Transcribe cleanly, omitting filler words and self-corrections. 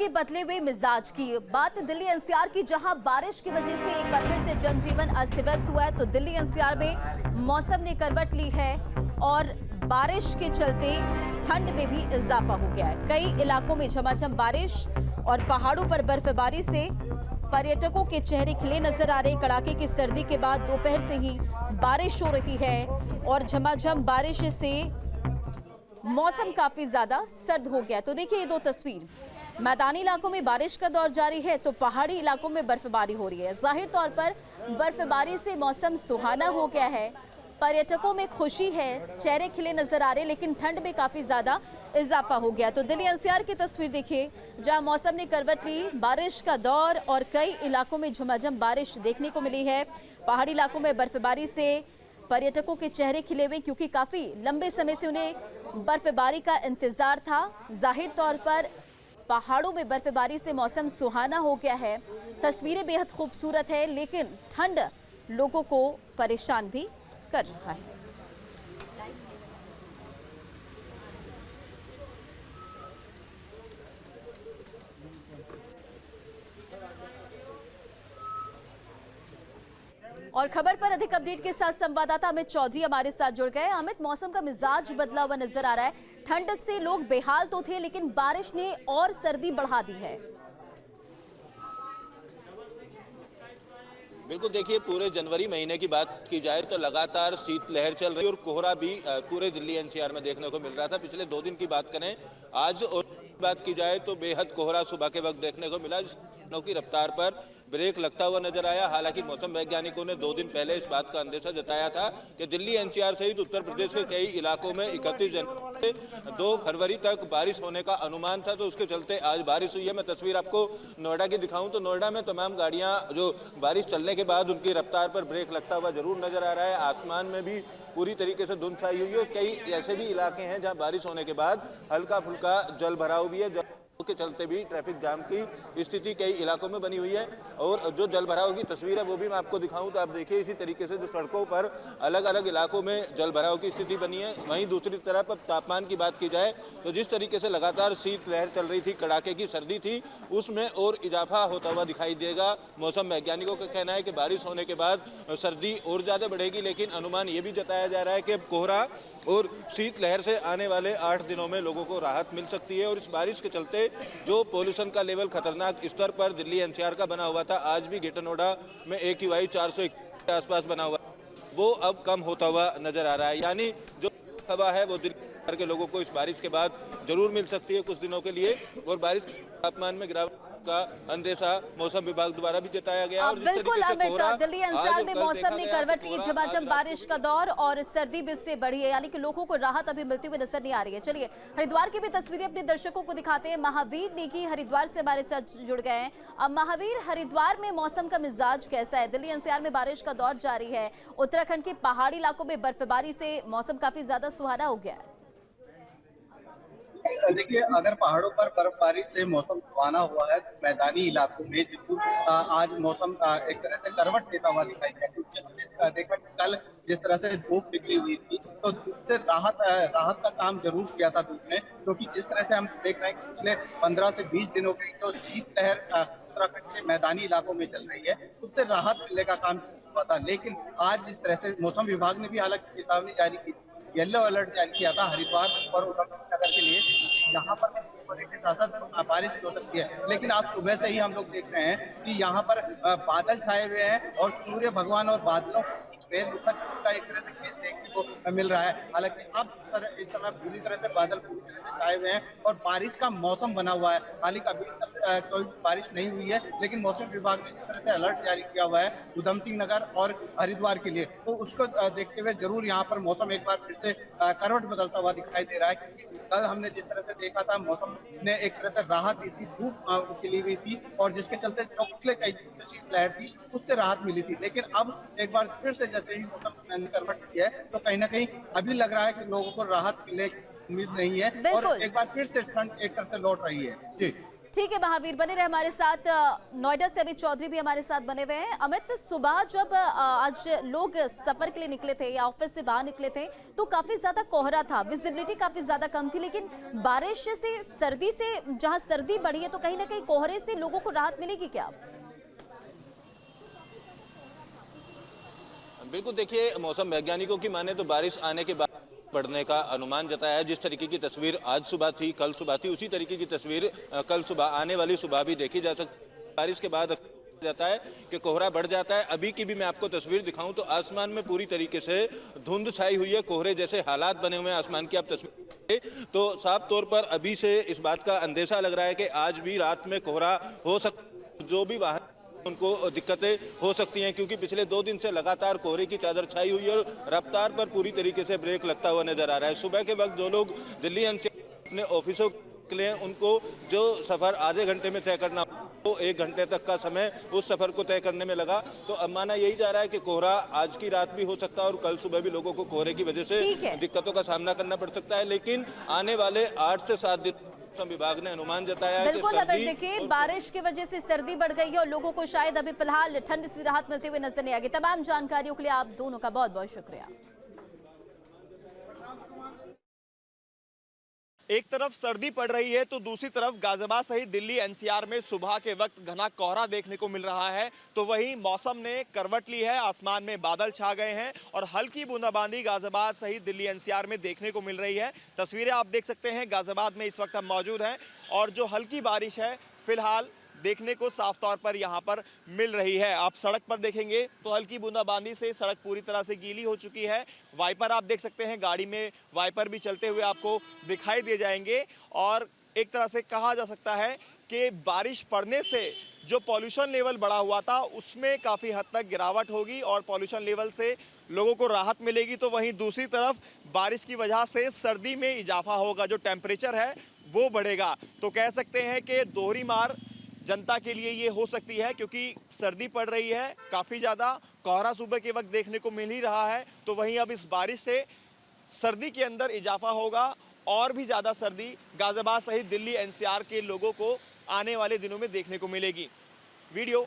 की बदले हुए मिजाज की बात दिल्ली एनसीआर की, जहां बारिश की वजह से एक बार फिर से जनजीवन अस्त व्यस्त हुआ है। तो दिल्ली एनसीआर में मौसम ने करवट ली है और बारिश के चलते ठंड में भी इजाफा हो गया है। कई इलाकों में झमाझम बारिश और पहाड़ों पर बर्फबारी से पर्यटकों के चेहरे खिले नजर आ रहे। कड़ाके की सर्दी के बाद दोपहर से ही बारिश हो रही है और झमाझम बारिश से मौसम काफी ज्यादा सर्द हो गया। तो देखिए ये दो तस्वीर, मैदानी इलाकों में बारिश का दौर जारी है तो पहाड़ी इलाकों में बर्फबारी हो रही है। जाहिर तौर पर बर्फबारी से मौसम सुहाना हो गया है, पर्यटकों में खुशी है, चेहरे खिले नजर आ रहे, लेकिन ठंड में काफी ज्यादा इजाफा हो गया। तो दिल्ली एनसीआर की तस्वीर देखिए, जहां मौसम ने करवट ली, बारिश का दौर और कई इलाकों में झमाझम बारिश देखने को मिली है। पहाड़ी इलाकों में बर्फबारी से पर्यटकों के चेहरे खिले हुए, क्योंकि काफी लंबे समय से उन्हें बर्फबारी का इंतजार था। जाहिर तौर पर पहाड़ों में बर्फबारी से मौसम सुहाना हो गया है, तस्वीरें बेहद खूबसूरत है, लेकिन ठंड लोगों को परेशान भी कर रहा है। और खबर पर अधिक अपडेट के साथ संवाददाता अमित चौधरी हमारे साथ जुड़ गए। अमित, मौसम का मिजाज बदला हुआ नजर आ रहा है। ठंड से लोग बेहाल तो थे, लेकिन बारिश ने और सर्दी बढ़ा दी है। बिल्कुल, देखिए पूरे जनवरी महीने की बात की जाए तो लगातार शीतलहर चल रही और कोहरा भी पूरे दिल्ली एनसीआर में देखने को मिल रहा था। पिछले 2 दिन की बात करें आज और बात की जाए तो बेहद कोहरा सुबह के वक्त देखने को मिला, की रफ्तार पर ब्रेक लगता हुआ नजर आया। हालांकि मौसम वैज्ञानिकों ने 2 दिन पहले इस बात का अंदेशा जताया था कि दिल्ली एनसीआर सहित उत्तर प्रदेश के कई इलाकों में 31 जनवरी से 2 फरवरी तक बारिश होने का अनुमान था, तो उसके चलते आज बारिश हुई है। मैं तस्वीर आपको नोएडा की दिखाऊं तो नोएडा में तमाम गाड़ियां जो बारिश चलने के बाद उनकी रफ्तार पर ब्रेक लगता हुआ जरूर नजर आ रहा है। आसमान में भी पूरी तरीके से धुंध छाई हुई है और कई ऐसे भी इलाके हैं जहां बारिश होने के बाद हल्का फुल्का जल भराव भी है, के चलते भी ट्रैफिक जाम की स्थिति कई इलाकों में बनी हुई है। और जो जल भराव की तस्वीर है वो भी मैं आपको दिखाऊं तो आप देखिए इसी तरीके से जो सड़कों पर अलग अलग इलाकों में जल भराव की स्थिति बनी है। वहीं दूसरी तरफ अब तापमान की बात की जाए तो जिस तरीके से लगातार शीतलहर चल रही थी, कड़ाके की सर्दी थी, उसमें और इजाफा होता हुआ दिखाई देगा। मौसम वैज्ञानिकों का कहना है कि बारिश होने के बाद सर्दी और ज़्यादा बढ़ेगी, लेकिन अनुमान ये भी जताया जा रहा है कि कोहरा और शीतलहर से आने वाले 8 दिनों में लोगों को राहत मिल सकती है। और इस बारिश के चलते जो पोल्यूशन का लेवल खतरनाक स्तर पर दिल्ली एनसीआर का बना हुआ था, आज भी ग्रेटर नोएडा में AQI 401 के आसपास बना हुआ, वो अब कम होता हुआ नजर आ रहा है। यानी जो हवा है वो दिल्ली के लोगों को इस बारिश के बाद जरूर मिल सकती है कुछ दिनों के लिए। और बारिश के तापमान में गिरावट का अंदेशा मौसम विभाग द्वारा भी जताया गया। और बिल्कुल अमित, दिल्ली एनसीआर में मौसम ने करवट ली, झमाझम बारिश का दौर और सर्दी भी इससे बढ़ी है, यानी कि लोगों को राहत अभी मिलती हुई नजर नहीं आ रही है। चलिए हरिद्वार की भी तस्वीरें अपने दर्शकों को दिखाते हैं। महावीर नेगी हरिद्वार से हमारे साथ जुड़ गए हैं। अब महावीर, हरिद्वार में मौसम का मिजाज कैसा है? दिल्ली एनसीआर में बारिश का दौर जारी है, उत्तराखंड के पहाड़ी इलाकों में बर्फबारी से मौसम काफी ज्यादा सुहाना हो गया है। देखिए, अगर पहाड़ों पर बर्फबारी से मौसम सुहाना हुआ है तो मैदानी इलाकों में जरूर आज मौसम एक तरह से करवट लेता हुआ दिखाई दिया, क्योंकि हमने देखा कल जिस तरह से धूप निकली हुई थी तो धूप से राहत का काम जरूर किया था धूप ने, क्योंकि जिस तरह से हम देख रहे हैं कि पिछले 15 से 20 दिनों की जो शीतलहर उत्तराखंड के मैदानी इलाकों में चल रही है उससे राहत मिलने का काम हुआ था। लेकिन आज जिस तरह से मौसम विभाग ने भी हालांकि चेतावनी जारी की, येलो अलर्ट जारी किया था हरिद्वार और उधमसिंह नगर के लिए, यहाँ पर के साथ साथ बारिश हो सकती है। लेकिन आज सुबह से ही हम लोग देख रहे हैं कि यहाँ पर बादल छाए हुए हैं और सूर्य भगवान और बादलों के बीच में दुखा का एक तरह से खेल देखने को मिल रहा है। हालांकि अब इस समय पूरी तरह से बादल पूरी तरह से छाए हुए हैं और बारिश का मौसम बना हुआ है। हालांकि अभी तक कोई बारिश नहीं हुई है, लेकिन मौसम विभाग ने जिस तरह से अलर्ट जारी किया हुआ है उधमसिंह नगर और हरिद्वार के लिए, तो उसको देखते हुए जरूर यहाँ पर मौसम एक बार फिर से करवट बदलता हुआ दिखाई दे रहा है। क्योंकि कल हमने जिस तरह से देखा था मौसम ने एक तरह से राहत दी थी, धूप खिली हुई थी और जिसके चलते जो पिछले कई दिन से शीतलहर थी उससे राहत मिली थी। लेकिन अब एक बार फिर से जैसे ही मौसम ने करवट की है तो कहीं ना कहीं अभी लग रहा है कि लोगों को राहत मिलने की उम्मीद नहीं है और एक बार फिर से ठंड एक तरह से लौट रही है। जी ठीक है महावीर, बने रहे हमारे साथ। नोएडा से अमित चौधरी भी हमारे साथ बने हुए हैं। अमित, सुबह जब आज लोग सफर के लिए निकले थे या ऑफिस से बाहर निकले थे तो काफी ज्यादा कोहरा था, विजिबिलिटी काफी ज्यादा कम थी, लेकिन बारिश से, सर्दी से, जहां सर्दी बढ़ी है तो कहीं ना कहीं कोहरे से लोगों को राहत मिलेगी क्या? बिल्कुल, देखिए मौसम वैज्ञानिकों की माने तो बारिश आने के बाद बढ़ने का अनुमान जताया है। जिस तरीके की तस्वीर आज सुबह थी, कल सुबह थी, उसी तरीके की तस्वीर कल सुबह, आने वाली सुबह भी देखी जा सकती है। बारिश के बाद जाता है कि कोहरा बढ़ जाता है। अभी की भी मैं आपको तस्वीर दिखाऊं तो आसमान में पूरी तरीके से धुंध छाई हुई है, कोहरे जैसे हालात बने हुए हैं आसमान की। आप तस्वीर तो साफ तौर पर अभी से इस बात का अंदेशा लग रहा है कि आज भी रात में कोहरा हो सकता, जो भी वाहन उनको दिक्कतें हो सकती हैं, क्योंकि पिछले 2 दिन से लगातार कोहरे की चादर छाई हुई है और रफ्तार पर पूरी तरीके से ब्रेक लगता हुआ नजर आ रहा है। सुबह के वक्त जो लोग दिल्ली एनसीआर अपने ऑफिसों के लिए, उनको जो सफर आधे घंटे में तय करना तो 1 घंटे तक का समय उस सफर को तय करने में लगा। तो अब माना यही जा रहा है कि कोहरा आज की रात भी हो सकता है और कल सुबह भी लोगों को कोहरे की वजह से दिक्कतों का सामना करना पड़ सकता है। लेकिन आने वाले 8 से 7 दिन मौसम विभाग ने अनुमान जताया है। बिल्कुल, अब देखिए बारिश की वजह से सर्दी बढ़ गई है और लोगों को शायद अभी फिलहाल ठंड से राहत मिलते हुए नजर नहीं आएगी। तमाम जानकारियों के लिए आप दोनों का बहुत बहुत शुक्रिया। एक तरफ सर्दी पड़ रही है तो दूसरी तरफ गाजियाबाद सहित दिल्ली एनसीआर में सुबह के वक्त घना कोहरा देखने को मिल रहा है। तो वहीं मौसम ने करवट ली है, आसमान में बादल छा गए हैं और हल्की बूंदाबांदी गाजियाबाद सहित दिल्ली एनसीआर में देखने को मिल रही है। तस्वीरें आप देख सकते हैं, गाजियाबाद में इस वक्त हम मौजूद हैं और जो हल्की बारिश है फिलहाल देखने को साफ तौर पर यहाँ पर मिल रही है। आप सड़क पर देखेंगे तो हल्की बूंदाबांदी से सड़क पूरी तरह से गीली हो चुकी है। वाइपर आप देख सकते हैं, गाड़ी में वाइपर भी चलते हुए आपको दिखाई दे जाएंगे और एक तरह से कहा जा सकता है कि बारिश पड़ने से जो पॉल्यूशन लेवल बढ़ा हुआ था उसमें काफ़ी हद तक गिरावट होगी और पॉल्यूशन लेवल से लोगों को राहत मिलेगी। तो वहीं दूसरी तरफ बारिश की वजह से सर्दी में इजाफा होगा, जो टेम्परेचर है वो बढ़ेगा। तो कह सकते हैं कि दोहरी मार जनता के लिए ये हो सकती है, क्योंकि सर्दी पड़ रही है, काफ़ी ज़्यादा कोहरा सुबह के वक्त देखने को मिल ही रहा है। तो वहीं अब इस बारिश से सर्दी के अंदर इजाफा होगा और भी ज़्यादा सर्दी गाजियाबाद सहित दिल्ली एनसीआर के लोगों को आने वाले दिनों में देखने को मिलेगी। वीडियो